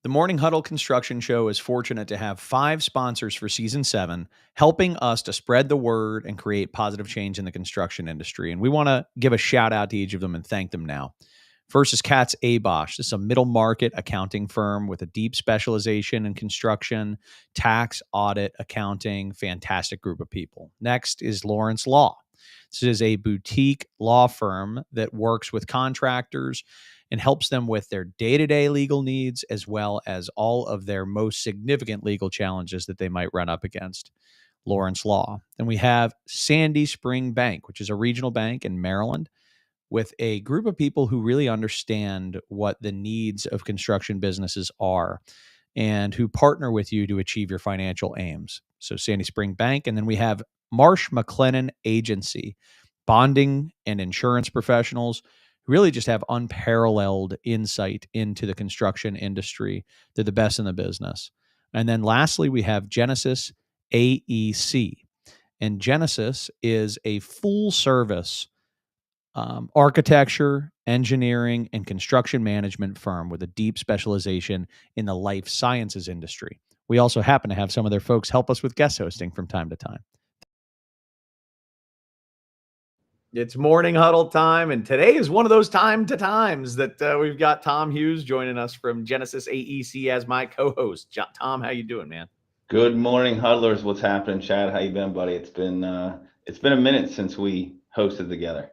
The Morning Huddle Construction Show is fortunate to have 5 sponsors for season 7, helping us to spread the word and create positive change in the construction industry. And we want to give a shout out to each of them and thank them now. First is Katz Abosch. This is a middle market accounting firm with a deep specialization in construction, tax, audit, accounting. Fantastic group of people. Next is Lawrence Law. This is a boutique law firm that works with contractors and helps them with their day-to-day legal needs as well as all of their most significant legal challenges that they might run up against. Lawrence Law. Then we have Sandy Spring Bank, which is a regional bank in Maryland with a group of people who really understand what the needs of construction businesses are and who partner with you to achieve your financial aims. So Sandy Spring Bank. And then we have Marsh McLennan Agency, bonding and insurance professionals who really just have unparalleled insight into the construction industry. They're the best in the business. And then lastly, we have Genesis AEC. And Genesis is a full service architecture, engineering, and construction management firm with a deep specialization in the life sciences industry. We also happen to have some of their folks help us with guest hosting from time to time. It's morning huddle time, and today is one of those times that we've got Tom Hughes joining us from Genesis AEC as my co-host. Tom, how you doing, man? Good morning, huddlers. What's happening, Chad? How you been, buddy? It's been a minute since we hosted together.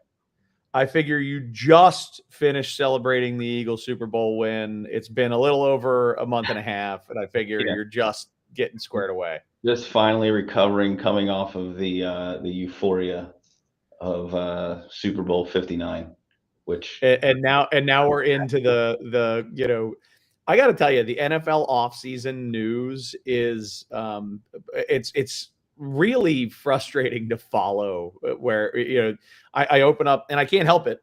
I figure you just finished celebrating the Eagles Super Bowl win. It's been a little over a month and a half, and I figure you're just getting squared away. Just finally recovering, coming off of the euphoria of Super Bowl 59, which and now we're into the I got to tell you, the NFL offseason news is it's really frustrating to follow. Where I open up and I can't help it.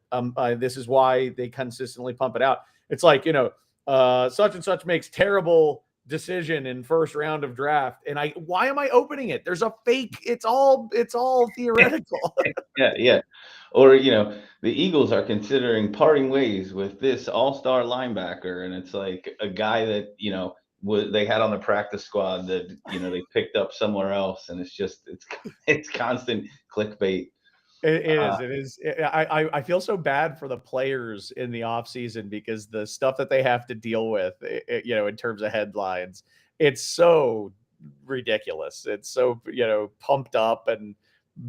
This is why they consistently pump it out. It's like such and such makes terrible decision in first round of draft, and why am I opening it? There's a fake. It's all theoretical. yeah. Or the Eagles are considering parting ways with this all-star linebacker, and it's like a guy that they had on the practice squad that they picked up somewhere else, and it's constant clickbait. It is. I feel so bad for the players in the offseason because the stuff that they have to deal with, in terms of headlines, it's so ridiculous. It's so, pumped up and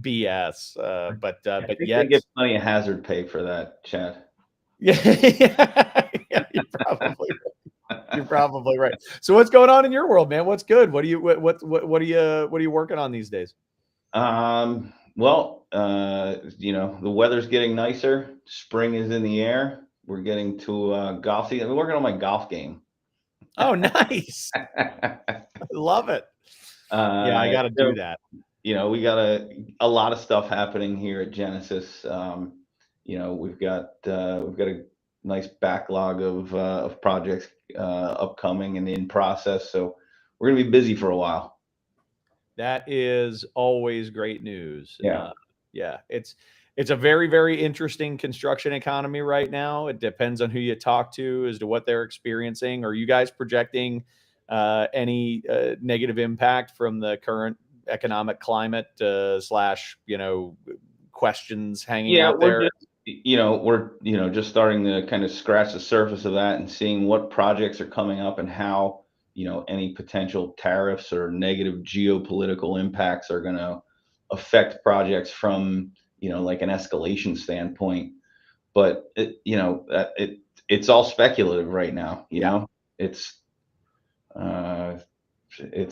BS. But yet they get plenty of hazard pay for that, Chad. Yeah, you're probably right. So what's going on in your world, man? What's good? What are you working on these days? Well, the weather's getting nicer. Spring is in the air. We're getting to golf season. I'm working on my golf game. Oh, nice. I love it. Yeah, I got to do that. We got a lot of stuff happening here at Genesis. We've got a nice backlog of projects upcoming and in process. So we're gonna be busy for a while. That is always great news. Yeah. It's a very, very interesting construction economy right now. It depends on who you talk to as to what they're experiencing. Are you guys projecting any negative impact from the current economic climate / questions hanging out there? We're just starting to kind of scratch the surface of that and seeing what projects are coming up and how any potential tariffs or negative geopolitical impacts are going to affect projects from like an escalation standpoint. But it's all speculative right now. It's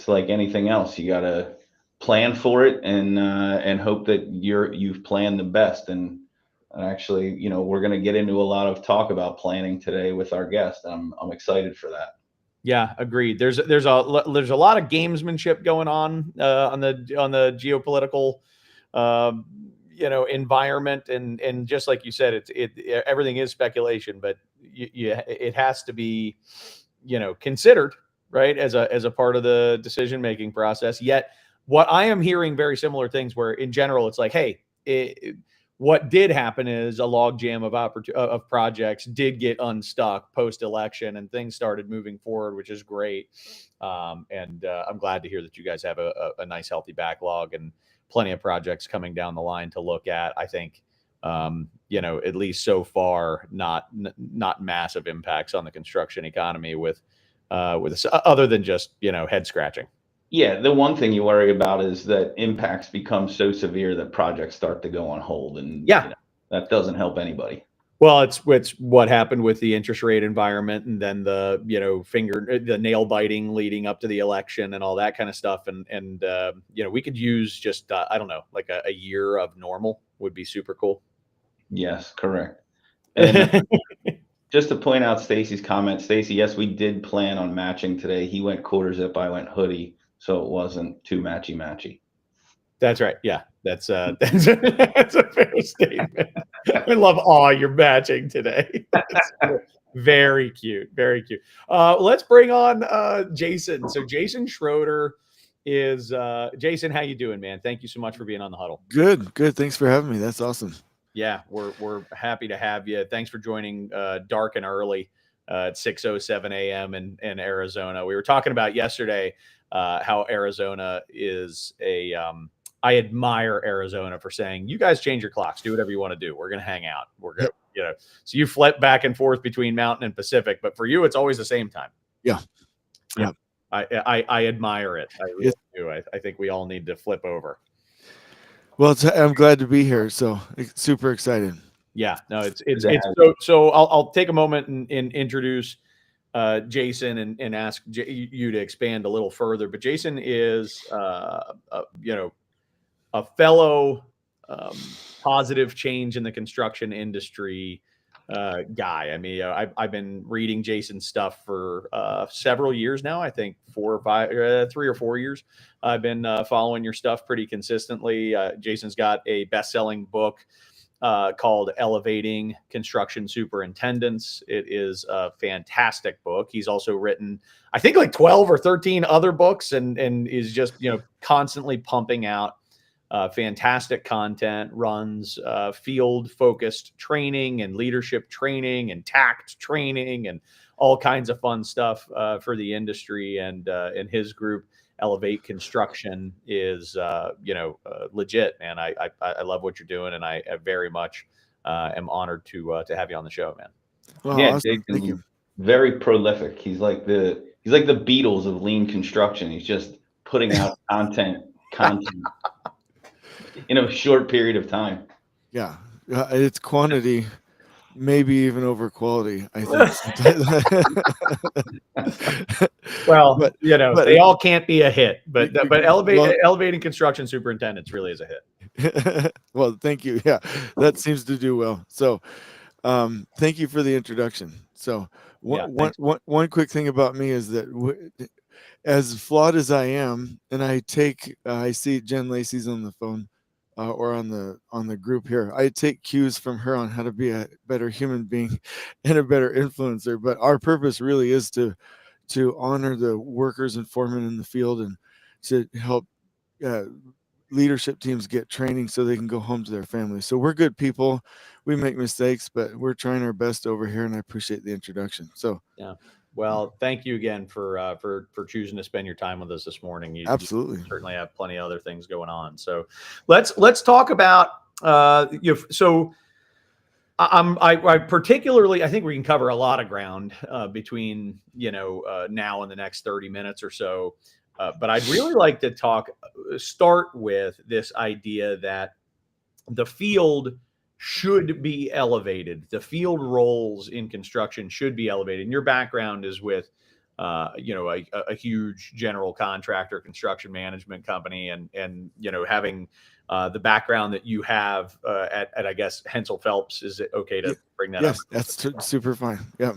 like anything else. You got to plan for it and hope that you've planned the best. And actually, we're going to get into a lot of talk about planning today with our guest. I'm excited for that. Yeah, agreed. There's a lot of gamesmanship going on the geopolitical environment, and just like you said, everything is speculation, but it has to be considered, right, as a part of the decision making process. Yet what I am hearing very similar things where in general it's like, hey, what did happen is a logjam of projects did get unstuck post-election, and things started moving forward, which is great. And I'm glad to hear that you guys have a nice, healthy backlog and plenty of projects coming down the line to look at. I think, at least so far, not massive impacts on the construction economy with other than just head scratching. Yeah, the one thing you worry about is that impacts become so severe that projects start to go on hold, and Yeah. that doesn't help anybody. Well, it's what happened with the interest rate environment, and then the the nail biting leading up to the election and all that kind of stuff. And we could use just I don't know, like a year of normal would be super cool. Yes, correct. And just to point out Stacy's comment, Stacy, yes, we did plan on matching today. He went quarter zip, I went hoodie, so it wasn't too matchy. That's right. Yeah, that's that's a fair statement. I love you're matching today. Very cute. Very cute. Let's bring on Jason. So Jason Schroeder is Jason, how you doing, man? Thank you so much for being on the huddle. Good. Thanks for having me. That's awesome. Yeah, we're happy to have you. Thanks for joining dark and early at 6:07 a.m. in Arizona. We were talking about yesterday how Arizona is I admire Arizona for saying, you guys change your clocks, do whatever you want to do. We're going to hang out. We're going to, so you flip back and forth between Mountain and Pacific, but for you, it's always the same time. Yeah. I admire it. I really do. I think we all need to flip over. Well, I'm glad to be here. So super excited. Yeah, no, it's so I'll take a moment and introduce Jason and ask you to expand a little further. But Jason is, a fellow positive change in the construction industry guy. I mean, I've been reading Jason's stuff for several years now. I think 3 or 4 years. I've been following your stuff pretty consistently. Jason's got a best-selling book called Elevating Construction Superintendents. It is a fantastic book. He's also written, I think, like 12 or 13 other books, and is just constantly pumping out fantastic content, runs field-focused training and leadership training and tact training and all kinds of fun stuff for the industry. And his group, Elevate Construction, is legit, man. I love what you're doing, and I very much am honored to have you on the show, man. Well, yeah, awesome. Thank you. Very prolific. He's like the Beatles of lean construction. He's just putting out content in a short period of time. Yeah, it's quantity, maybe even over quality, I think. Well, but they all can't be a hit, but Elevating Construction Superintendents really is a hit. Well, thank you. Yeah, that seems to do well. So thank you for the introduction. So one quick thing about me is that as flawed as I am, and I see Jen Lacey's on the phone or on the group here. I take cues from her on how to be a better human being and a better influencer. But our purpose really is to honor the workers and foremen in the field, and to help leadership teams get training so they can go home to their families. So we're good people. We make mistakes, but we're trying our best over here, and I appreciate the introduction. So yeah. Well, thank you again for choosing to spend your time with us this morning. Absolutely. You certainly have plenty of other things going on. So let's talk about so I particularly, I think we can cover a lot of ground between now and the next 30 minutes or so. But I'd really like to start with this idea that the field should be elevated. The field roles in construction should be elevated. And your background is with, a huge general contractor, construction management company, and having the background that you have at I guess Hensel Phelps. Is it okay to bring that up? Yes, that's super fine. Yeah.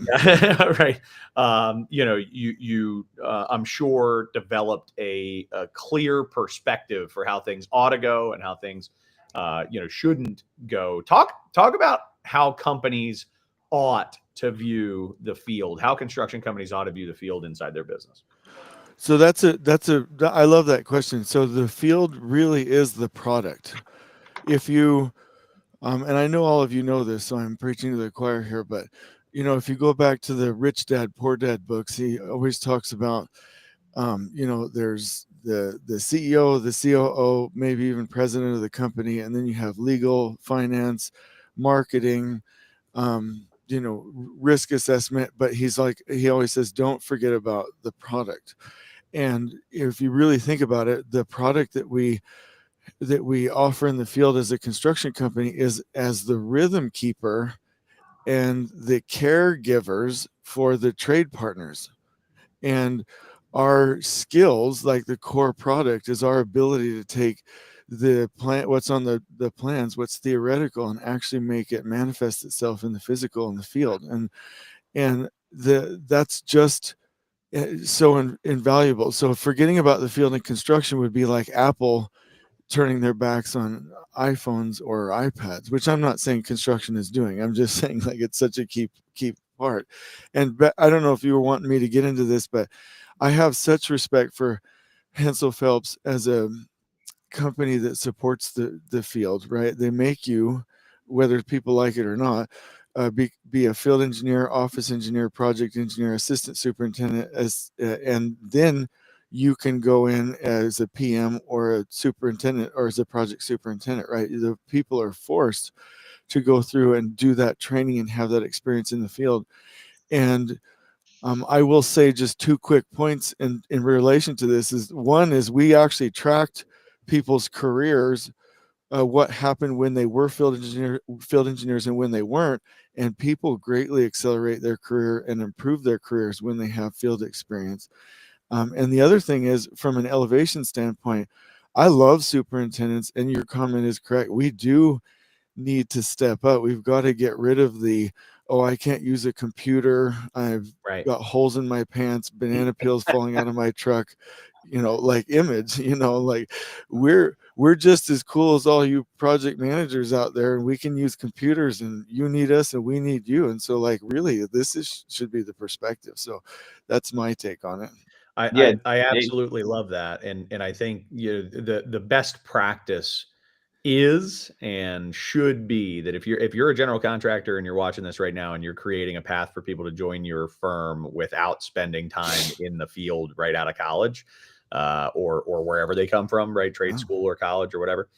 Right. You I'm sure developed a clear perspective for how things ought to go and how things shouldn't go. Talk about how companies ought to view the field, how construction companies ought to view the field inside their business. So I love that question. So the field really is the product. If you And I know all of you know this, so I'm preaching to the choir here, but if you go back to the Rich Dad, Poor Dad books, he always talks about, there's the CEO, the COO, maybe even president of the company, and then you have legal, finance, marketing, risk assessment. But he always says, don't forget about the product. And if you really think about it, the product that we offer in the field as a construction company is as the rhythm keeper and the caregivers for the trade partners. And our skills, like the core product, is our ability to take the plan, what's on the plans, what's theoretical, and actually make it manifest itself in the physical in the field. And that's just so invaluable. So forgetting about the field and construction would be like Apple turning their backs on iPhones or iPads, which I'm not saying construction is doing. I'm just saying like it's such a key part. And I don't know if you were wanting me to get into this, but I have such respect for Hansel Phelps as a company that supports the field, right? They make you, whether people like it or not, be a field engineer, office engineer, project engineer, assistant superintendent, and then you can go in as a PM or a superintendent or as a project superintendent, right? The people are forced to go through and do that training and have that experience in the field. And I will say just two quick points in relation to this. Is one is we actually tracked people's careers, what happened when they were field engineers and when they weren't, and people greatly accelerate their career and improve their careers when they have field experience. And the other thing is, from an elevation standpoint, I love superintendents, and your comment is correct. We do need to step up. We've got to get rid of the, oh, I can't use a computer, I've got holes in my pants, banana peels falling out of my truck, like image, like we're just as cool as all you project managers out there, and we can use computers, and you need us and we need you. And so like really this should be the perspective. So that's my take on it. I absolutely love that. And I think the best practice is and should be that if you're a general contractor and you're watching this right now and you're creating a path for people to join your firm without spending time in the field right out of college, or wherever they come from, right, trade school or college or whatever,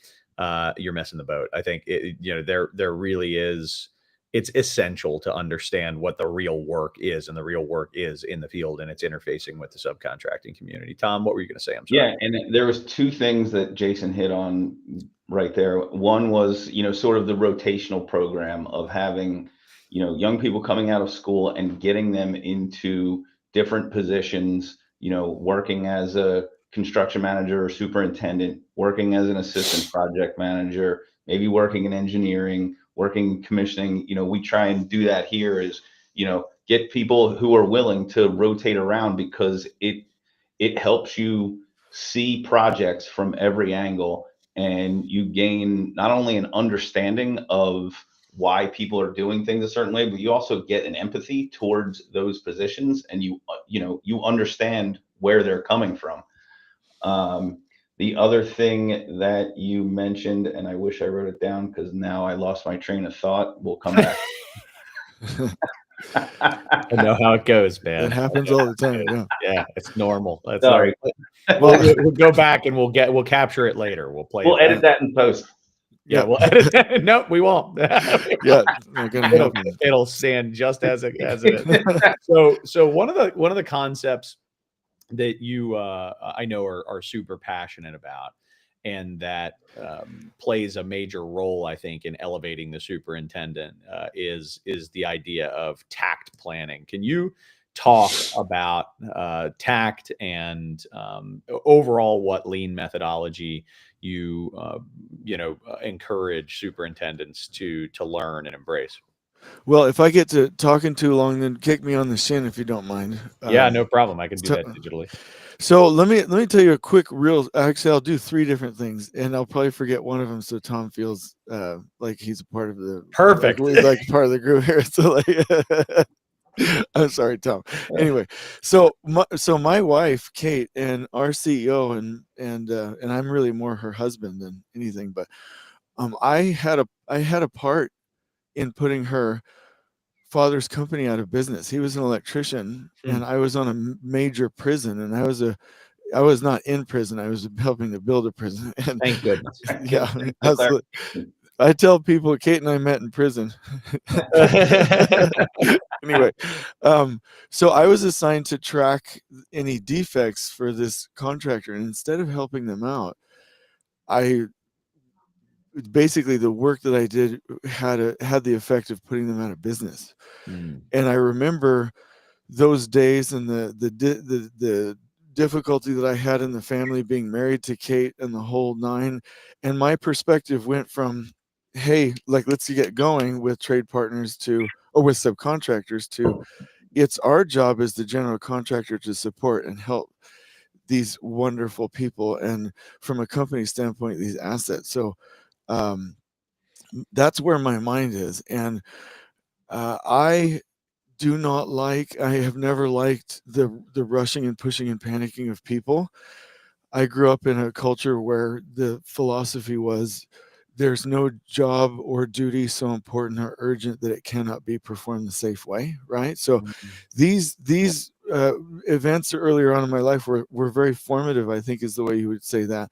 you're missing the boat. I think there really is. It's essential to understand what the real work is, and the real work is in the field, and it's interfacing with the subcontracting community. Tom, what were you going to say? I'm sorry. Yeah, and there was two things that Jason hit on right there. One was, sort of the rotational program of having, young people coming out of school and getting them into different positions, working as a construction manager or superintendent, working as an assistant project manager, maybe working in engineering, working commissioning. We try and do that here is, get people who are willing to rotate around, because it helps you see projects from every angle, and you gain not only an understanding of why people are doing things a certain way, but you also get an empathy towards those positions, and you understand where they're coming from. The other thing that you mentioned, and I wish I wrote it down because now I lost my train of thought. We'll come back. I know how it goes, man. It happens all the time. Yeah, it's normal. That's Sorry. We'll go back and we'll capture it later. We'll play. We'll edit that in post. Yeah, we'll edit that. No, we won't. Yeah, not gonna happen. It'll stand just as it is. So one of the concepts that you I know are super passionate about, and that plays a major role, I think, in elevating the superintendent, is the idea of tact planning. Can you talk about tact and overall what lean methodology you encourage superintendents to learn and embrace? Well, if I get to talking too long, then kick me on the shin if you don't mind. Yeah, no problem. I can do that digitally. So let me tell you a quick actually I'll do three different things, and I'll probably forget one of them, so Tom feels like he's a part of the perfect, like part of the group here. So like I'm sorry, Tom. Anyway, so my wife Kate and our CEO and I'm really more her husband than anything, but I had a part in putting her father's company out of business. He was an electrician, and I was on a major prison, and I was not in prison. I was helping to build a prison. And Thank goodness. yeah, I tell people Kate and I met in prison. Anyway, so I was assigned to track any defects for this contractor, and instead of helping them out, I basically, the work that I did had the effect of putting them out of business. And I remember those days and the difficulty that I had in the family, being married to Kate and the whole nine. And my perspective went from, hey, like, let's get going with trade partners or with subcontractors to, it's our job as the general contractor to support and help these wonderful people, and from a company standpoint, these assets. So that's where my mind is. And I have never liked the rushing and pushing and panicking of people. I grew up in a culture where the philosophy was, there's no job or duty so important or urgent that it cannot be performed the safe way, right? So these events earlier on in my life were very formative, I think is the way you would say that.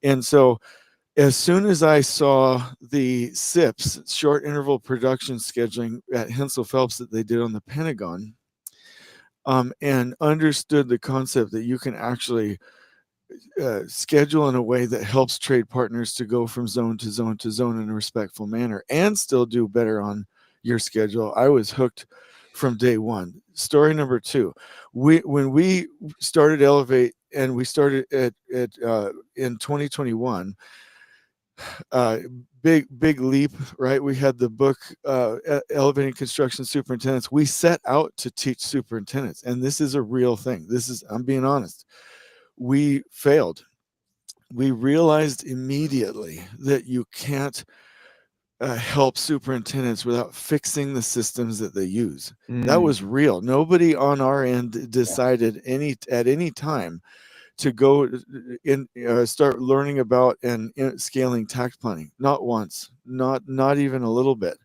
And so as soon as I saw the SIPs, short interval production scheduling at Hensel Phelps, that they did on the Pentagon, and understood the concept that you can actually schedule in a way that helps trade partners to go from zone to zone to zone in a respectful manner and still do better on your schedule, I was hooked from day one. Story number two, when we started Elevate, and we started in 2021, big leap, right? We had the book, Elevating Construction Superintendents. We set out to teach superintendents, and this is a real thing. I'm being honest. We failed. We realized immediately that you can't help superintendents without fixing the systems that they use. That was real. Nobody on our end decided at any time to go in, start learning about and scaling tax planning. Not once, not even a little bit.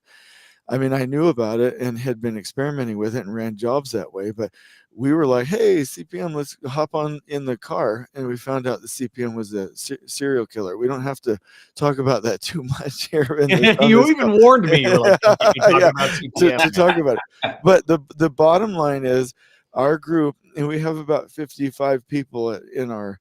I mean, I knew about it and had been experimenting with it and ran jobs that way, but we were like, hey, CPM, let's hop on in the car. And we found out the CPM was a serial killer. We don't have to talk about that too much here. You even warned me. You were like, don't keep me talking about CPM. To talk about it. But the bottom line is, our group, and we have about 55 people in our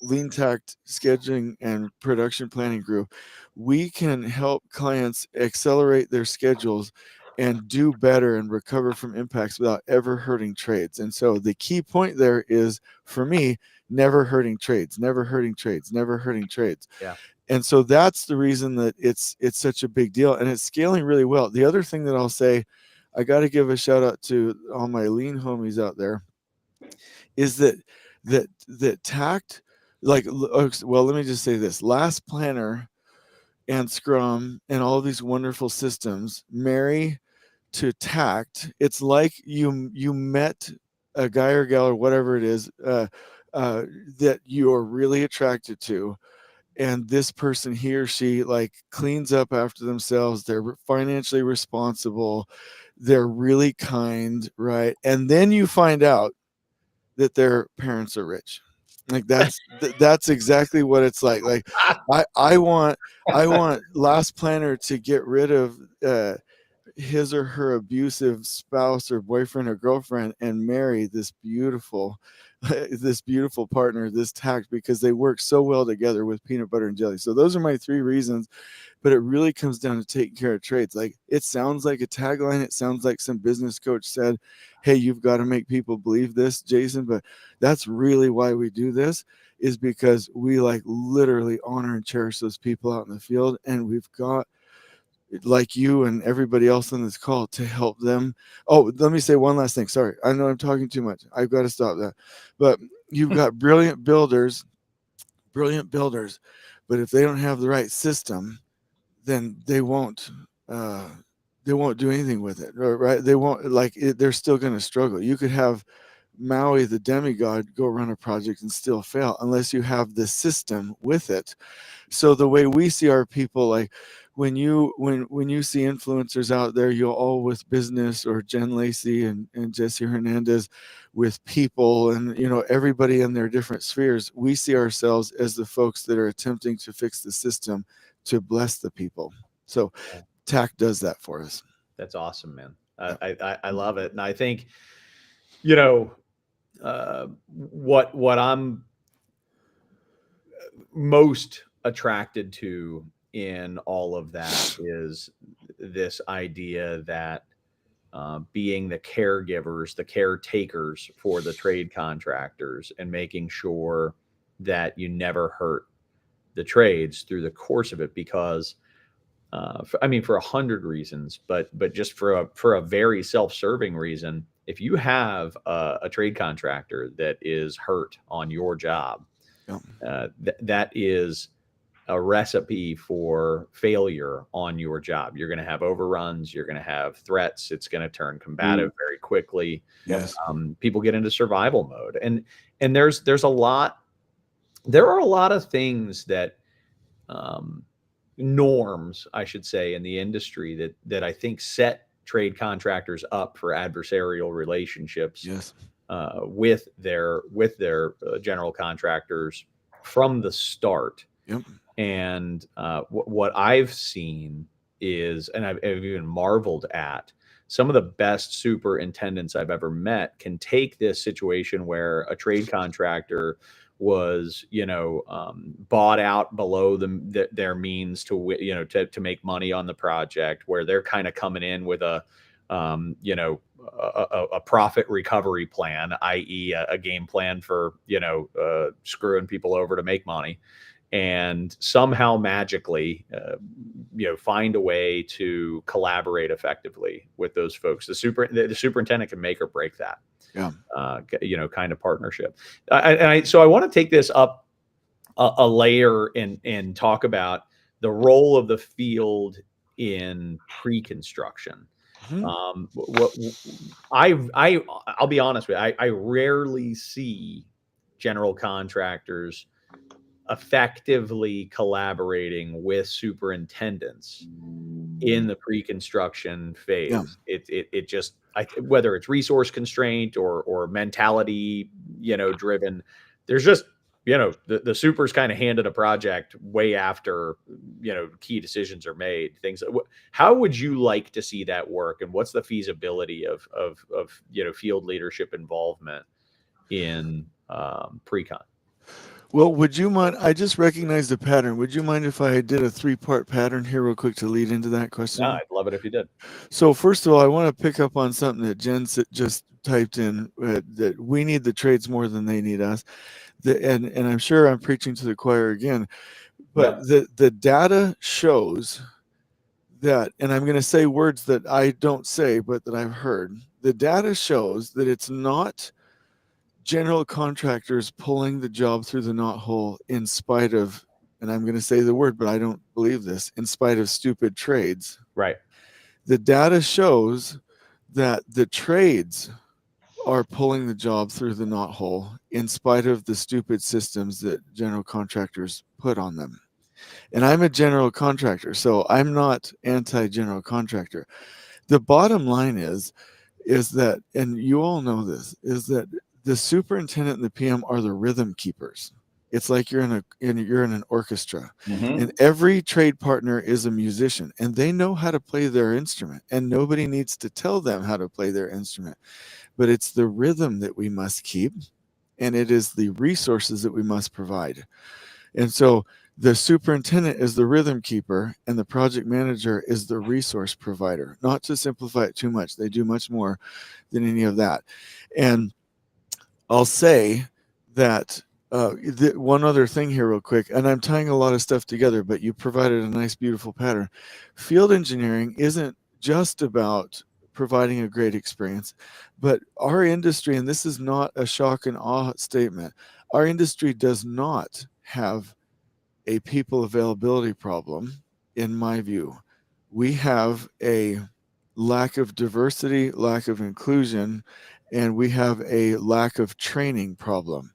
lean tact scheduling and production planning group. We can help clients accelerate their schedules and do better and recover from impacts without ever hurting trades. And so the key point there is, for me, never hurting trades, never hurting trades, never hurting trades. Yeah. And so that's the reason that it's such a big deal, and it's scaling really well. The other thing that I'll say, I got to give a shout out to all my lean homies out there, is that tact, like, well, let me just say this: Last Planner and Scrum and all these wonderful systems marry to tact. It's like you met a guy or gal or whatever it is that you are really attracted to, and this person, he or she, like, cleans up after themselves, they're financially responsible, they're really kind, right? And then you find out that their parents are rich. Like, that's exactly what it's like. Like, I want Last Planner to get rid of his or her abusive spouse or boyfriend or girlfriend and marry this beautiful partner, this tact, because they work so well together with peanut butter and jelly. So those are my three reasons, but it really comes down to taking care of trades. Like, it sounds like a tagline, it sounds like some business coach said, hey, you've got to make people believe this, Jason, but that's really why we do this, is because we, like, literally honor and cherish those people out in the field, and we've got, like you and everybody else on this call, to help them. Oh, let me say one last thing. Sorry, I know I'm talking too much. I've got to stop that. But you've got brilliant builders, but if they don't have the right system, then they won't do anything with it, right? They won't, like, they're still going to struggle. You could have Maui, the demigod, go run a project and still fail unless you have the system with it. So the way we see our people, like when you see influencers out there, you're all with business, or Jen Lacey and Jesse Hernandez with people, and everybody in their different spheres. We see ourselves as the folks that are attempting to fix the system to bless the people. So TAC does that for us. That's awesome, man. Yeah. I love it. And I think, what I'm most attracted to in all of that is this idea that being the caregivers, the caretakers for the trade contractors, and making sure that you never hurt the trades through the course of it, because for 100 reasons, but just for a very self-serving reason, if you have a trade contractor that is hurt on your job, that is a recipe for failure on your job. You're going to have overruns. You're going to have threats. It's going to turn combative very quickly. Yes. People get into survival mode, and there are a lot of things that, norms, I should say, in the industry that I think set trade contractors up for adversarial relationships. Yes. With their general contractors from the start. Yep. And what I've seen is, and I've even marveled at, some of the best superintendents I've ever met can take this situation where a trade contractor was, bought out below their means to make money on the project, where they're kind of coming in with a profit recovery plan, i.e. a game plan for, screwing people over to make money, and somehow magically, find a way to collaborate effectively with those folks. The superintendent can make or break that, kind of partnership. So I want to take this up a layer and talk about the role of the field in pre-construction. I'll be honest with you. I rarely see general contractors effectively collaborating with superintendents in the pre-construction phase. It just, whether it's resource constraint or mentality, driven, there's just, the supers kind of handed a project way after, key decisions are made. How would you like to see that work, and what's the feasibility of field leadership involvement in Precon? Well, would you mind? I just recognized a pattern. Would you mind if I did a 3-part pattern here real quick to lead into that question? Yeah, I'd love it if you did. So first of all, I want to pick up on something that Jen just typed in, that we need the trades more than they need us. And I'm sure I'm preaching to the choir again, but the data shows that, and I'm going to say words that I don't say, but that I've heard. The data shows that it's not general contractors pulling the job through the knothole in spite of, and I'm going to say the word, but I don't believe this, in spite of stupid trades. Right. The data shows that the trades are pulling the job through the knothole in spite of the stupid systems that general contractors put on them. And I'm a general contractor, so I'm not anti-general contractor. The bottom line is that, and you all know this, is that the superintendent and the PM are the rhythm keepers. It's like you're in an orchestra, and every trade partner is a musician, and they know how to play their instrument, and nobody needs to tell them how to play their instrument. But it's the rhythm that we must keep, and it is the resources that we must provide. And so the superintendent is the rhythm keeper, and the project manager is the resource provider. Not to simplify it too much, they do much more than any of that. And I'll say that one other thing here real quick, and I'm tying a lot of stuff together, but you provided a nice, beautiful pattern. Field engineering isn't just about providing a great experience, but our industry, and this is not a shock and awe statement, our industry does not have a people availability problem, in my view. We have a lack of diversity, lack of inclusion, and we have a lack of training problem.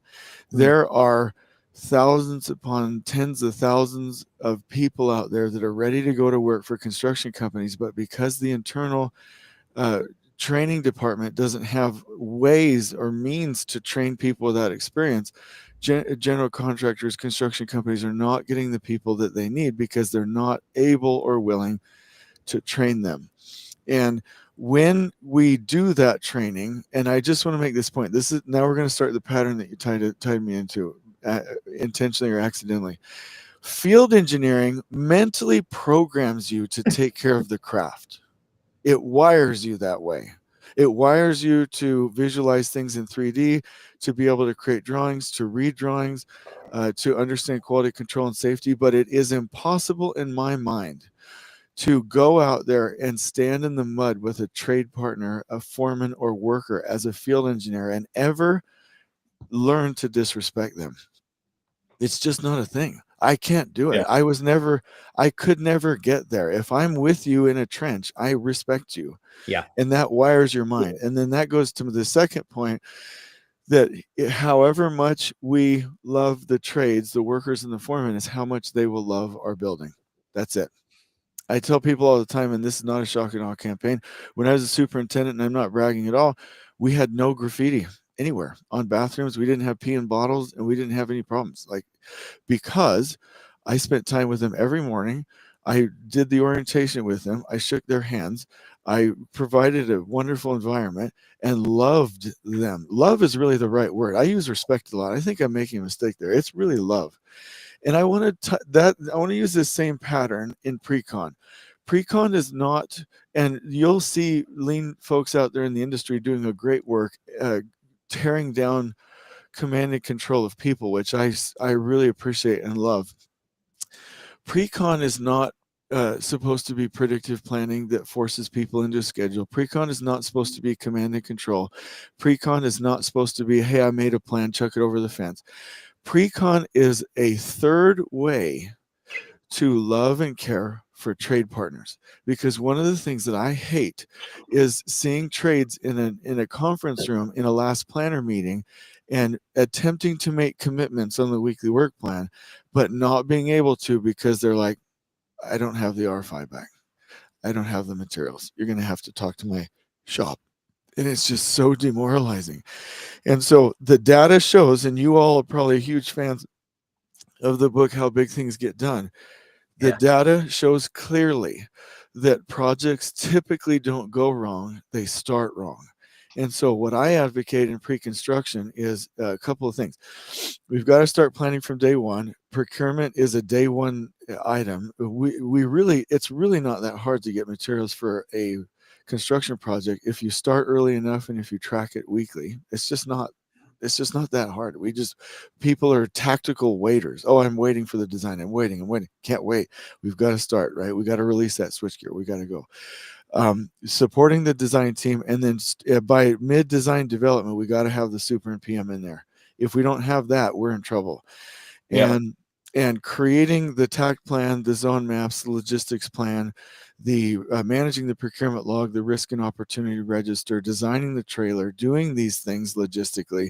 Hmm. There are thousands upon tens of thousands of people out there that are ready to go to work for construction companies, but because the internal uh, training department doesn't have ways or means to train people with that experience, general contractors, construction companies are not getting the people that they need because they're not able or willing to train them. And when we do that training, and I just want to make this point, this is now we're going to start the pattern that you tied me into, intentionally or accidentally. Field engineering mentally programs you to take care of the craft. It wires you that way. It wires you to visualize things in 3D, to be able to create drawings, to read drawings, to understand quality control and safety. But it is impossible in my mind to go out there and stand in the mud with a trade partner, a foreman, or worker as a field engineer and ever learn to disrespect them. It's just not a thing. I can't do it. Yeah. I could never get there. If I'm with you in a trench, I respect you. Yeah. And that wires your mind. And then that goes to the second point, that however much we love the trades, the workers and the foremen, is how much they will love our building. That's it. I tell people all the time, and this is not a shock and awe campaign. When I was a superintendent, and I'm not bragging at all, we had no graffiti anywhere on bathrooms. We didn't have pee in bottles, and we didn't have any problems. Like, because I spent time with them every morning. I did the orientation with them. I shook their hands. I provided a wonderful environment and loved them. Love is really the right word. I use respect a lot. I think I'm making a mistake there. It's really love. And I want to use this same pattern in Precon. Precon is not, and you'll see lean folks out there in the industry doing a great work, tearing down command and control of people, which I really appreciate and love. Precon is not supposed to be predictive planning that forces people into a schedule. Precon is not supposed to be command and control. Precon is not supposed to be, hey, I made a plan, chuck it over the fence. Precon is a third way to love and care for trade partners, because one of the things that I hate is seeing trades in a conference room in a last planner meeting and attempting to make commitments on the weekly work plan, but not being able to because they're like, I don't have the R5 back. I don't have the materials. You're going to have to talk to my shop. And it's just so demoralizing. And so the data shows, and you all are probably huge fans of the book, How Big Things Get Done. The data shows clearly that projects typically don't go wrong, they start wrong. And so what I advocate in pre-construction is a couple of things. We've got to start planning from day one. Procurement is a day one item. It's really not that hard to get materials for a construction project if you start early enough and if you track it weekly. It's just not that hard. People are tactical waiters. Oh, I'm waiting for the design. I'm waiting. Can't wait. We've got to start, right? We got to release that switchgear. We got to go. Supporting the design team, and then by mid-design development, we got to have the super and PM in there. If we don't have that, we're in trouble. And creating the TAC plan, the zone maps, the logistics plan, the managing the procurement log, the risk and opportunity register, designing the trailer, doing these things logistically,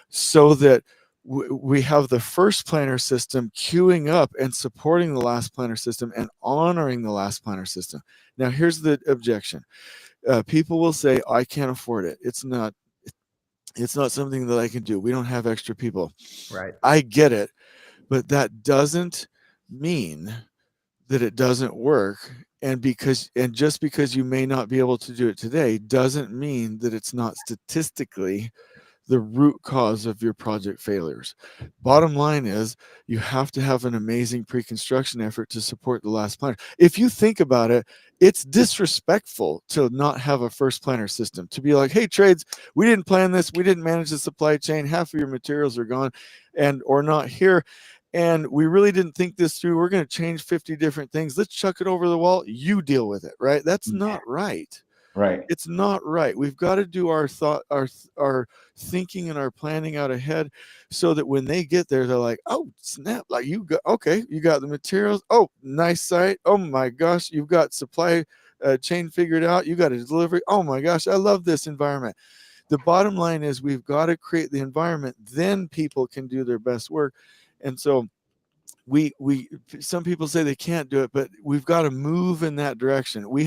so that we have the first planner system queuing up and supporting the last planner system and honoring the last planner system. Now, here's the objection. People will say, I can't afford it. It's not something that I can do. We don't have extra people. Right. I get it, but that doesn't mean that it doesn't work. And just because you may not be able to do it today doesn't mean that it's not statistically the root cause of your project failures. Bottom line is, you have to have an amazing pre-construction effort to support the last planner. If you think about it, it's disrespectful to not have a first planner system, to be like, hey, trades, we didn't plan this, we didn't manage the supply chain, half of your materials are gone or not here, and we really didn't think this through. We're going to change 50 different things. Let's chuck it over the wall. You deal with it, right? That's not right. Right. It's not right. We've got to do our thinking and our planning out ahead, so that when they get there, they're like, oh, snap, like you got the materials. Oh, nice site. Oh my gosh, you've got supply chain figured out. You got a delivery. Oh my gosh, I love this environment. the bottom line is we've got to create the environment, then people can do their best work. And so we some people say they can't do it, but we've got to move in that direction. We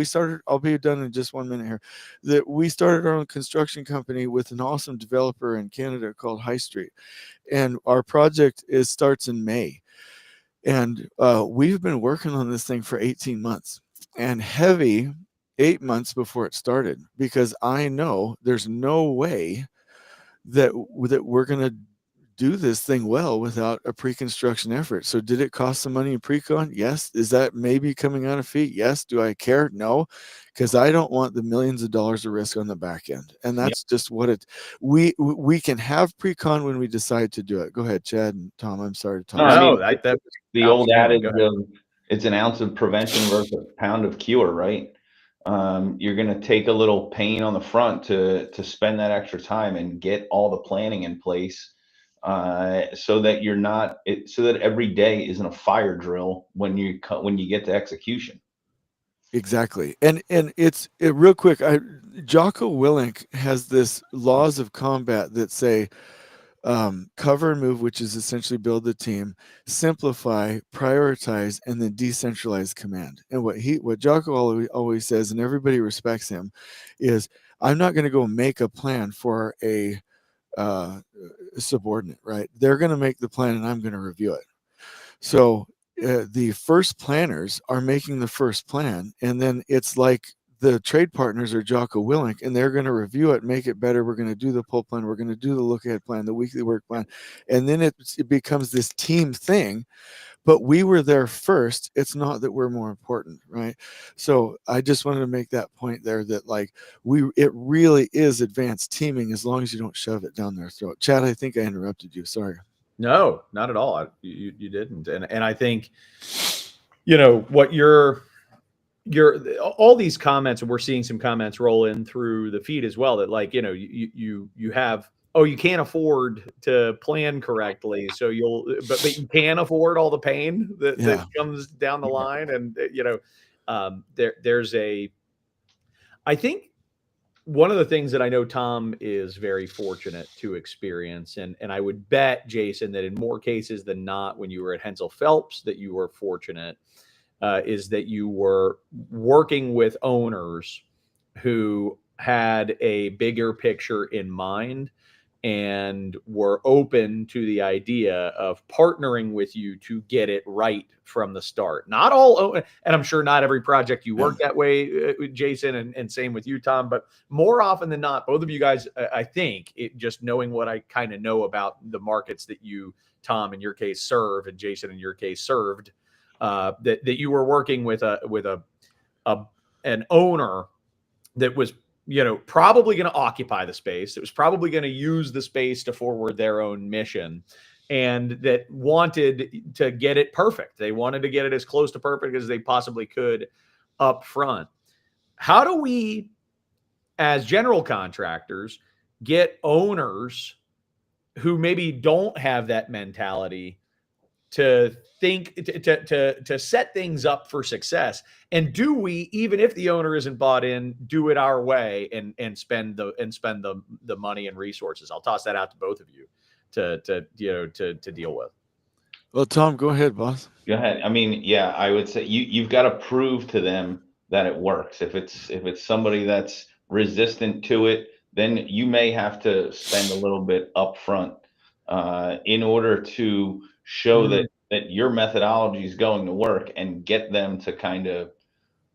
started, I'll be done in just 1 minute here, that we started our own construction company with an awesome developer in Canada called High Street, and our project starts in May, and we've been working on this thing for 18 months and heavy 8 months before it started, because I know there's no way that we're going to do this thing well without a pre-construction effort. So did it cost some money in Precon? Yes. Is that maybe coming out of fee? Yes. Do I care? No, because I don't want the millions of dollars of risk on the back end. And that's just what we can have Precon when we decide to do it. Go ahead, Chad and Tom. I'm sorry to talk. No, I mean, that's the old adage of it's an ounce of prevention versus a pound of cure, right? You're going to take a little pain on the front to spend that extra time and get all the planning in place, so that you're not so that every day isn't a fire drill when you get to execution. Exactly. And it's real quick. Jocko Willink has this laws of combat that say, cover and move, which is essentially build the team, simplify, prioritize, and then decentralize command. And what Jocko always says, and everybody respects him, is I'm not going to go make a plan for a subordinate, right? They're going to make the plan and I'm going to review it. So the first planners are making the first plan, and then it's like the trade partners are Jocko Willink, and they're going to review it, make it better. We're going to do the pull plan. We're going to do the look ahead plan, the weekly work plan. And then it becomes this team thing, but we were there first. It's not that we're more important, right? So I just wanted to make that point there, that like it really is advanced teaming as long as you don't shove it down their throat. Chad, I think I interrupted you. Sorry. No, not at all. You didn't. And I think, what you're all these comments, and we're seeing some comments roll in through the feed as well, that like, you have, you can't afford to plan correctly. So but you can afford all the pain that comes down the line. And, I think one of the things that I know Tom is very fortunate to experience, and I would bet, Jason, that in more cases than not, when you were at Hensel Phelps, that you were fortunate, is that you were working with owners who had a bigger picture in mind and were open to the idea of partnering with you to get it right from the start. Not all, and I'm sure not every project you work that way, Jason, and same with you, Tom, but more often than not, both of you guys, I think, just knowing what I kind of know about the markets that you, Tom, in your case, serve, and Jason, in your case, served, that you were working with an owner that was probably going to occupy the space. It was probably going to use the space to forward their own mission, and that wanted to get it perfect. They wanted to get it as close to perfect as they possibly could up front. How do we, as general contractors, get owners who maybe don't have that mentality to think to set things up for success? And do we, even if the owner isn't bought in, do it our way and spend the money and resources? I'll toss that out to both of you to deal with. Well, Tom, go ahead, boss. Go ahead. I mean, yeah, I would say you've got to prove to them that it works. If it's somebody that's resistant to it, then you may have to spend a little bit upfront in order to show that your methodology is going to work, and get them to kind of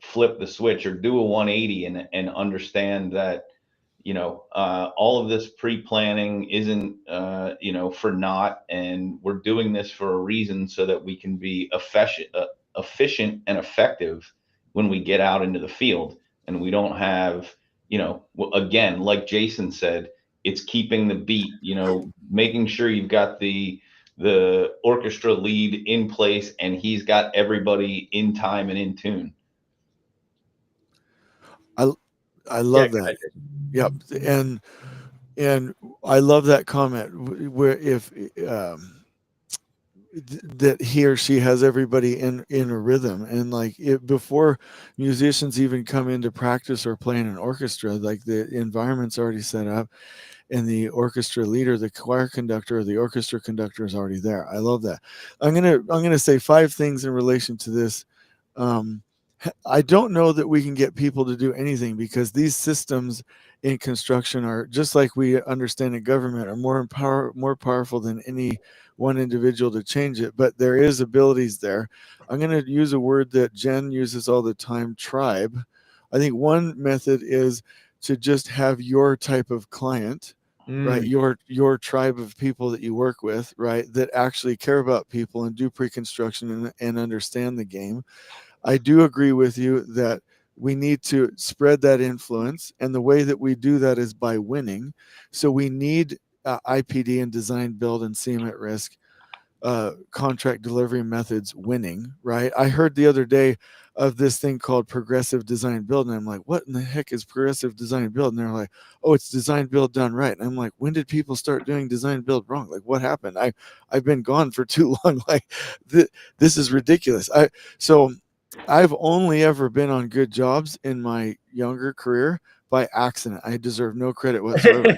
flip the switch or do a 180 and understand that all of this pre-planning isn't for naught, and we're doing this for a reason, so that we can be efficient and effective when we get out into the field, and we don't have again, like Jason said, it's keeping the beat, making sure you've got the orchestra lead in place and he's got everybody in time and in tune. I love that. Yep. And I love that comment, where if that he or she has everybody in a rhythm, and like before musicians even come into practice or play in an orchestra, like the environment's already set up, and the orchestra leader, the choir conductor, or the orchestra conductor is already there. I love that. I'm gonna say 5 things in relation to this. um, I don't know that we can get people to do anything, because these systems in construction are just like we understand in government, are more powerful than any one individual to change it. But there is abilities there. I'm going to use a word that Jen uses all the time: tribe. I think one method is to just have your type of client, right? Your tribe of people that you work with, right? That actually care about people and do pre-construction and understand the game. I do agree with you that we need to spread that influence, and the way that we do that is by winning. So we need IPD and design, build, and CM at risk contract delivery methods winning, right? I heard the other day of this thing called progressive design build, and I'm like, what in the heck is progressive design build? And they're like, oh, it's design build done right. And I'm like, when did people start doing design build wrong? Like, what happened? I've been gone for too long. Like, this is ridiculous. So I've only ever been on good jobs in my younger career by accident. I deserve no credit whatsoever.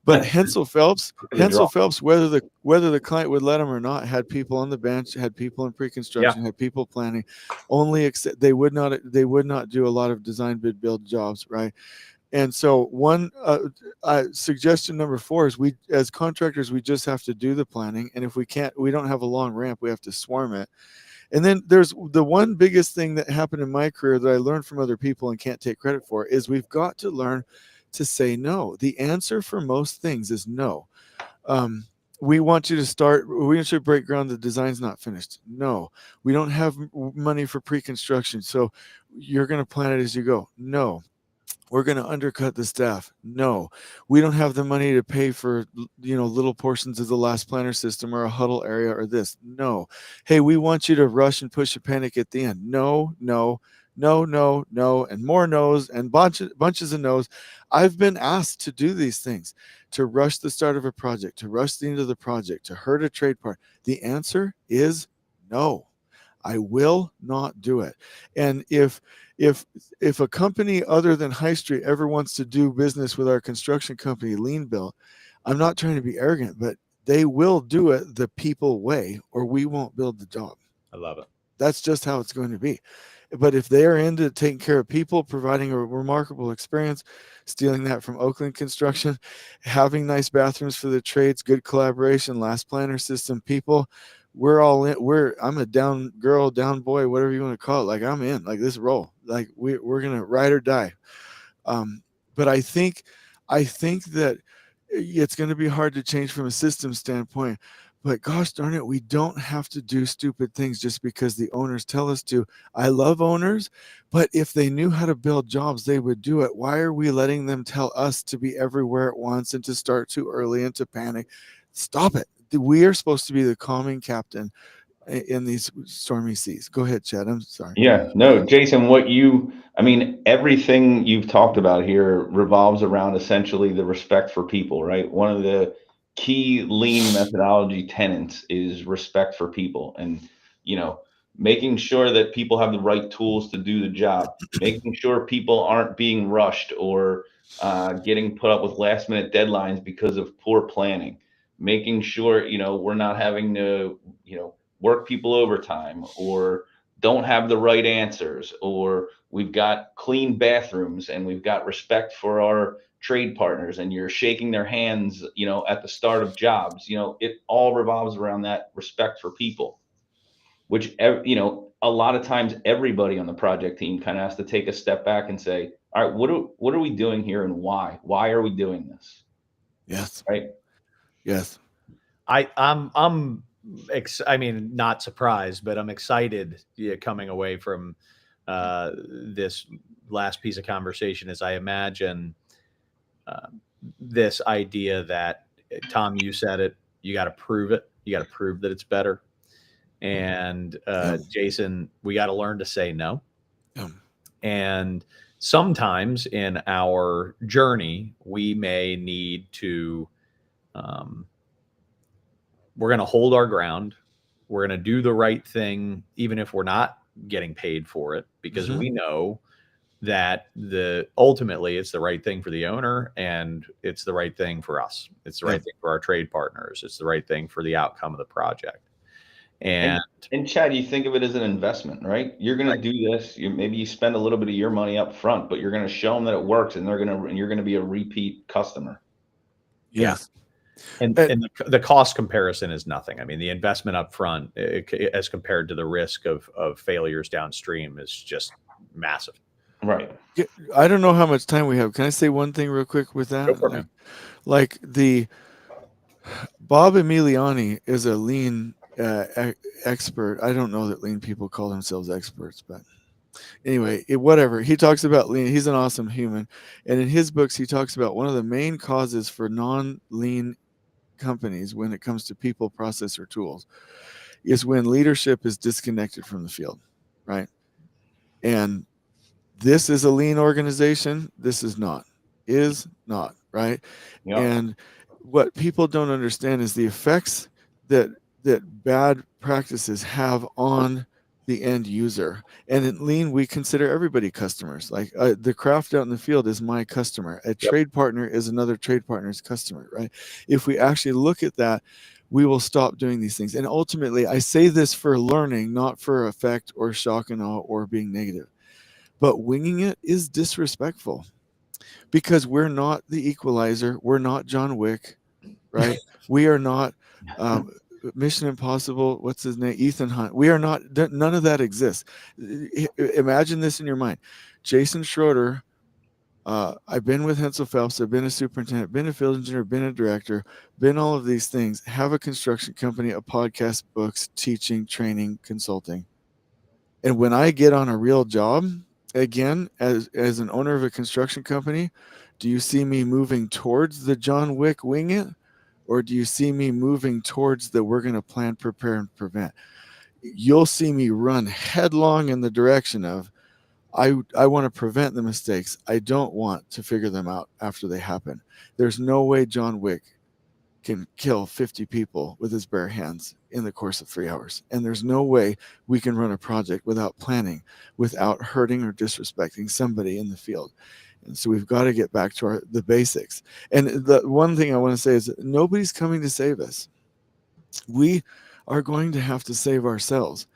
But Hensel Phelps, whether the client would let him or not, had people on the bench, had people in pre-construction, had people planning. They would not do a lot of design bid build jobs, right? And so one suggestion number 4 is, we as contractors, we just have to do the planning, and if we don't have a long ramp, we have to swarm it. And then there's the one biggest thing that happened in my career that I learned from other people and can't take credit for, is we've got to learn to say no. The answer for most things is no. We want you to start, we should break ground, the design's not finished. No. We don't have money for pre-construction, so you're going to plan it as you go. No. We're going to undercut the staff. No, we don't have the money to pay for, little portions of the last planner system or a huddle area or this. No. Hey, we want you to rush and push a panic at the end. No, no, no, no, no, and more no's and bunches of no's. I've been asked to do these things, to rush the start of a project, to rush the end of the project, to hurt a trade part. The answer is no. I will not do it. And if a company other than High Street ever wants to do business with our construction company, Lean Built, I'm not trying to be arrogant, but they will do it the people way, or we won't build the job. I love it. That's just how it's going to be. But if they are into taking care of people, providing a remarkable experience, stealing that from Oakland Construction, having nice bathrooms for the trades, good collaboration, last planner system, people, we're all in. I'm a down girl, down boy, whatever you want to call it. Like, I'm in. Like, this role. Like, we're gonna ride or die. But I think that it's going to be hard to change from a system standpoint. But gosh darn it, we don't have to do stupid things just because the owners tell us to. I love owners, but if they knew how to build jobs, they would do it. Why are we letting them tell us to be everywhere at once and to start too early and to panic? Stop it. We are supposed to be the calming captain in these stormy seas. Go ahead, Chad. I'm sorry. Yeah, no, Jason, everything you've talked about here revolves around essentially the respect for people, right? One of the key lean methodology tenets is respect for people, and, you know, making sure that people have the right tools to do the job, making sure people aren't being rushed or getting put up with last minute deadlines because of poor planning, making sure, we're not having to, work people overtime, or don't have the right answers, or we've got clean bathrooms and we've got respect for our trade partners, and you're shaking their hands, at the start of jobs. It all revolves around that respect for people, which, a lot of times everybody on the project team kind of has to take a step back and say, all right, what are we doing here, and why are we doing this? Yes. Right. Yes. I mean, not surprised, but I'm excited coming away from this last piece of conversation, as I imagine uh, this idea that, Tom, you said it, you got to prove it. You got to prove that it's better. And Jason, we got to learn to say no. And sometimes in our journey, we may need to, we're going to hold our ground. We're going to do the right thing, even if we're not getting paid for it, because we know that ultimately it's the right thing for the owner, and it's the right thing for us. It's the right thing for our trade partners. It's the right thing for the outcome of the project. And Chad, you think of it as an investment, right? You're going to do this. Maybe you spend a little bit of your money up front, but you're going to show them that it works, and you're going to be a repeat customer. Yes. And the cost comparison is nothing. I mean, the investment up front, as compared to the risk of failures downstream, is just massive. Right. I don't know how much time we have. Can I say one thing real quick with that? Go for it, like the Bob Emiliani is a lean expert. I don't know that lean people call themselves experts, but anyway, whatever. He talks about lean. He's an awesome human. And in his books, he talks about one of the main causes for non-lean companies when it comes to people, process, or tools is when leadership is disconnected from the field, right? And this is a lean organization. This is not, right? Yep. And what people don't understand is the effects that bad practices have on the end user. And in lean, we consider everybody customers. Like the craft out in the field is my customer. A trade partner is another trade partner's customer, right? If we actually look at that, we will stop doing these things. And ultimately, I say this for learning, not for effect or shock and awe or being negative. But winging it is disrespectful because we're not the Equalizer. We're not John Wick, right? We are not Mission Impossible. What's his name? Ethan Hunt. We are not. None of that exists. Imagine this in your mind. Jason Schroeder. I've been with Hensel Phelps. I've been a superintendent, been a field engineer, been a director, been all of these things. Have a construction company, a podcast, books, teaching, training, consulting. And when I get on a real job, again, as an owner of a construction company, do you see me moving towards the John Wick wing it? Or do you see me moving towards the we're going to plan, prepare, and prevent? You'll see me run headlong in the direction of I want to prevent the mistakes. I don't want to figure them out after they happen. There's no way John Wick can kill 50 people with his bare hands in the course of 3 hours. And there's no way we can run a project without planning, without hurting or disrespecting somebody in the field. And so we've got to get back to the basics. And the one thing I want to say is that nobody's coming to save us. We are going to have to save ourselves.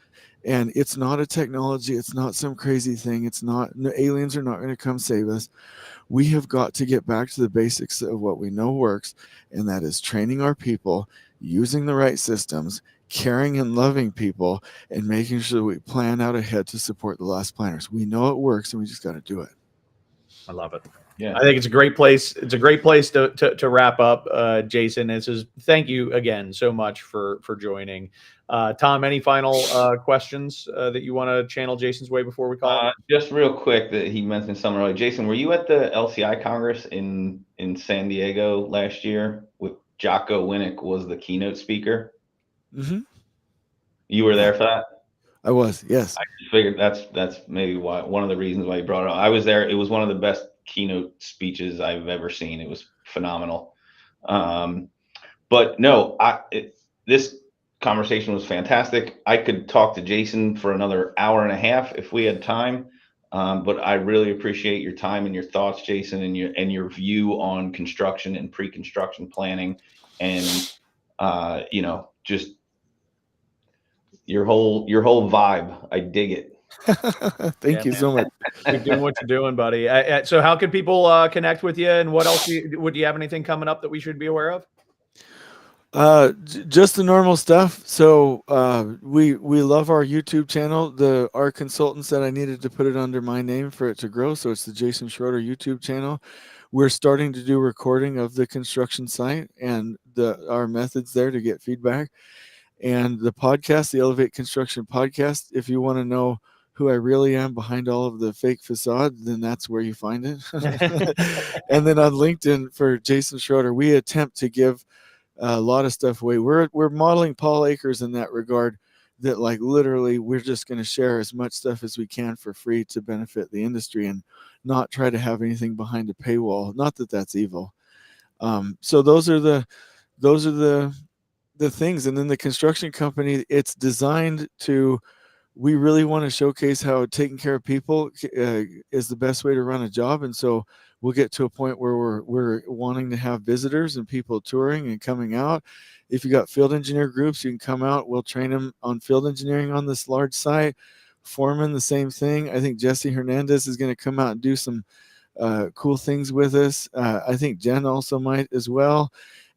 And it's not a technology. It's not some crazy thing. It's not, aliens are not going to come save us. We have got to get back to the basics of what we know works, and that is training our people, using the right systems, caring and loving people, and making sure we plan out ahead to support the last planners. We know it works, and we just got to do it. I love it. Yeah, I think it's a great place. It's a great place to wrap up, Jason. Thank you again so much for joining. Tom, any final questions that you want to channel Jason's way before we call it? Just real quick, that he mentioned something earlier. Jason, were you at the LCI Congress in San Diego last year with Jocko Winnick was the keynote speaker? Mm-hmm. You were there for that? I was, yes. I figured that's maybe one of the reasons why you brought it up. I was there. It was one of the best keynote speeches I've ever seen. It was phenomenal. But no, this conversation was fantastic. I could talk to Jason for another hour and a half if we had time. But I really appreciate your time and your thoughts, Jason, and your view on construction and pre-construction planning, and just your whole vibe. I dig it. Thank you so much. Keep doing what you're doing, buddy. So how can people connect with you, and what else would you have anything coming up that we should be aware of? Just the normal stuff. So we love our YouTube channel. Our consultant said I needed to put it under my name for it to grow, so it's the Jason Schroeder YouTube channel. We're starting to do recording of the construction site and our methods there to get feedback. And the podcast, the Elevate Construction Podcast, if you want to know who I really am behind all of the fake facade, then that's where you find it. And then on LinkedIn for Jason Schroeder, we attempt to give a lot of stuff away. We're modeling Paul Akers in that regard, that like literally we're just going to share as much stuff as we can for free to benefit the industry and not try to have anything behind a paywall. Not that that's evil. So those are the the things. And then the construction company, it's designed to, we really want to showcase how taking care of people is the best way to run a job. And so we'll get to a point where we're wanting to have visitors and people touring and coming out. If you got field engineer groups, you can come out. We'll train them on field engineering on this large site. Foreman, the same thing. I think Jesse Hernandez is going to come out and do some cool things with us. I think Jen also might as well.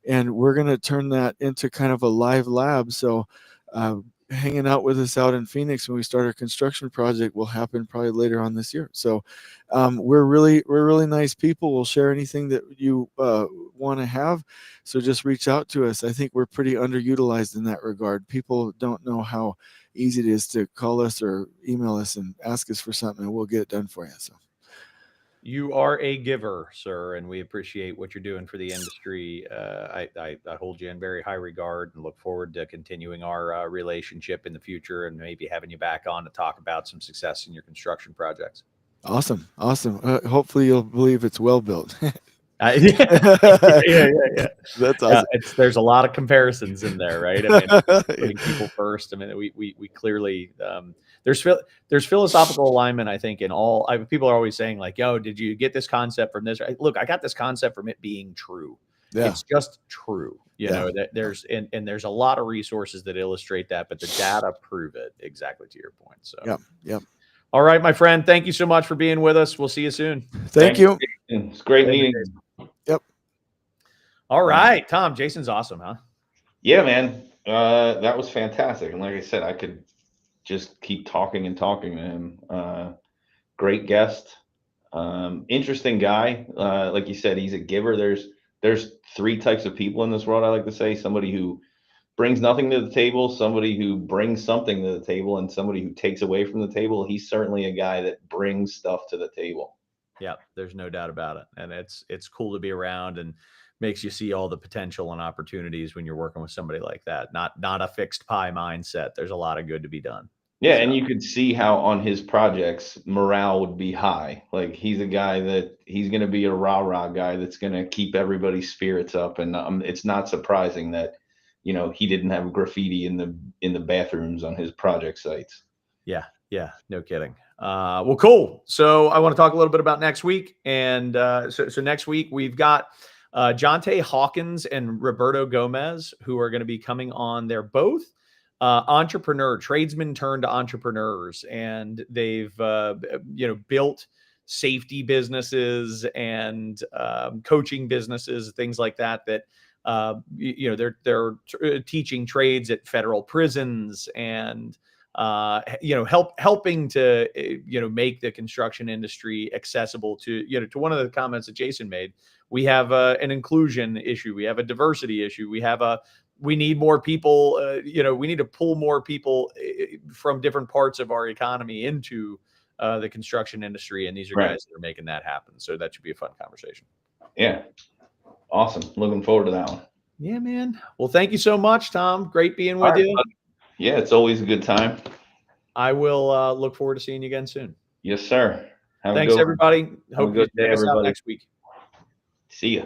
And we're going to turn that into kind of a live lab. So hanging out with us out in Phoenix when we start our construction project will happen probably later on this year. So we're really nice people. We'll share anything that you want to have. So just reach out to us. I think we're pretty underutilized in that regard. People don't know how easy it is to call us or email us and ask us for something, and we'll get it done for you. So. You are a giver, sir, and we appreciate what you're doing for the industry. I hold you in very high regard and look forward to continuing our relationship in the future and maybe having you back on to talk about some success in your construction projects. Awesome. Hopefully you'll believe it's well built. Yeah. That's awesome. There's a lot of comparisons in there, right? I mean, putting people first. I mean, we clearly there's philosophical alignment. I think in all people are always saying like, "Yo, did you get this concept from this?" Look, I got this concept from it being true. Yeah. It's just true. You know that there's a lot of resources that illustrate that, but the data prove it exactly to your point. So yeah. All right, my friend. Thank you so much for being with us. We'll see you soon. Thank you. It's great meeting. Yep. All right, Tom. Jason's awesome, huh? Yeah, man. That was fantastic. And like I said, I could just keep talking and talking to him. Great guest. Interesting guy. Like you said, he's a giver. There's three types of people in this world, I like to say. Somebody who brings nothing to the table, somebody who brings something to the table, and somebody who takes away from the table. He's certainly a guy that brings stuff to the table. Yeah, there's no doubt about it. And it's cool to be around and makes you see all the potential and opportunities when you're working with somebody like that. Not a fixed pie mindset. There's a lot of good to be done. Yeah, and you could see how on his projects morale would be high. Like he's a guy that he's going to be a rah-rah guy that's going to keep everybody's spirits up. And it's not surprising that he didn't have graffiti in the bathrooms on his project sites. Yeah, no kidding. Well, cool. So I want to talk a little bit about next week. And so next week we've got Jonte Hawkins and Roberto Gomez, who are going to be coming on. They're both tradesmen turned entrepreneurs, and they've built safety businesses and coaching businesses, things like that. They're teaching trades at federal prisons and helping to make the construction industry accessible to to one of the comments that Jason made. We have an inclusion issue, we have a diversity issue, we need more people. We need to pull more people from different parts of our economy into the construction industry, and these are guys that are making that happen. So that should be a fun conversation. Yeah, awesome. Looking forward to that one. Yeah, man. Well, thank you so much, Tom. Great being with you. Yeah, it's always a good time. I will look forward to seeing you again soon. Yes, sir. Thanks, everybody. Hope you check us out next week. See ya.